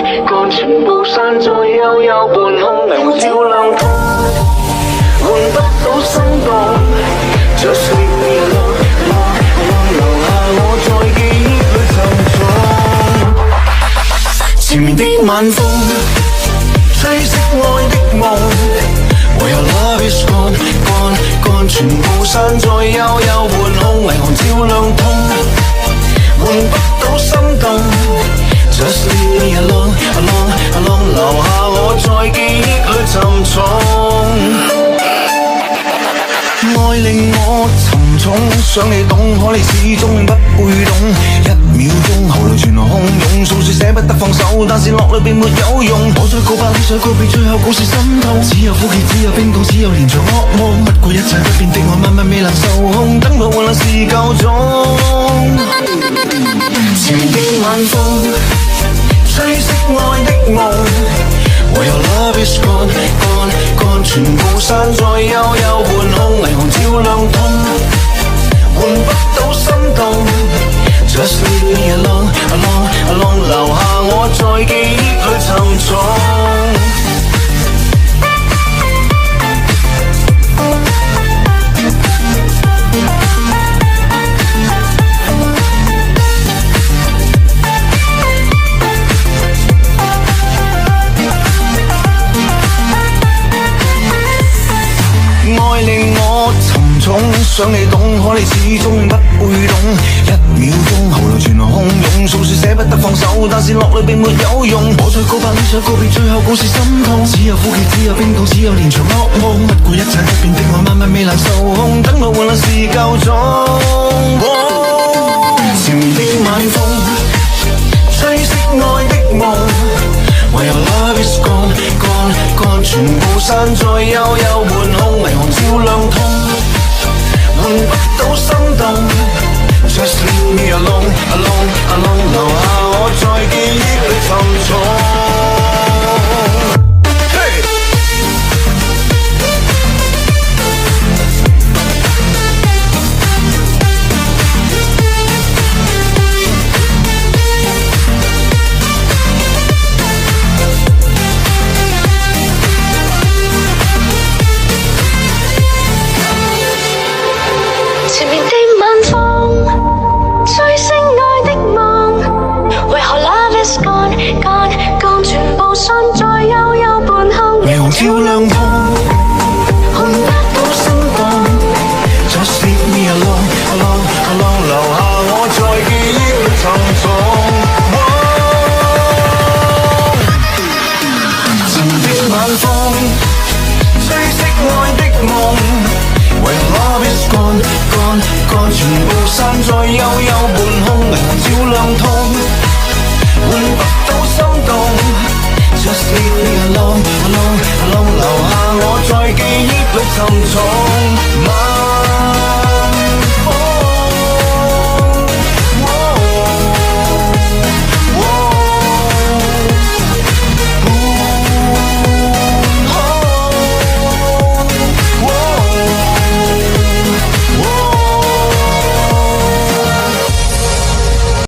乾，全部散在幽幽半空，霓虹照亮通，換不到心動。Just leave me alone， 留下我在記憶裏沉重。前面的晚風，吹熄愛的夢。唯有 love is gone， gone， gone， 全部散在幽幽半空，霓虹照亮通，換不到心動。Just leave me alone， alone， alone， 留下我在記憶裏沉重。愛令我沉重，想你懂，可你始終不會懂。一秒鐘喉嚨全空湧，訴說捨不得放手，但是落淚並沒有用。我再告白，你再告別，最後故事心痛。只有苦澀，只有冰凍，只有連場噩夢。不顧一切不變的我，慢慢未能受控，等到換來是夠鐘。前面的晚風，吹熄愛的夢。唯有 love is gone， gone， gone， 全部散在幽幽半空，霓虹照亮通，換不到心動。Just leave me alone， alone， alone， 留下我在記憶裏沉重。愛令我沉重，想你懂，可你始終不會懂。一秒鐘喉嚨全空湧，訴說捨不得放手，但是落淚並沒有用。我再告白，你再告別，最後故事心痛。只有苦澀，只有冰凍，只有連場噩夢。不顧一切不變的我，慢慢未能受控，等到換來是夠鐘。前面的晚風，吹熄愛的夢。唯有 love is gone， gone， gone， 全部散在幽幽半空，霓虹照亮通，換不到心動。Just leave me alone， alone， alone， 留下我在記憶裏沉重。前面的晚風，吹熄愛的夢。為何 love is gone， gone， gone， 全部散在幽幽半空，霓虹照亮通，換不到心動。Just leave me alone， alone， alone， 留下我在記憶裏沉重。前面的晚風，吹熄愛的夢。唯有 love is gone， gone， gone， 全部散在幽幽半空，霓虹照亮通，換不到心動。Just leave me alone， alone， alone， 留下我在記憶裏沉重。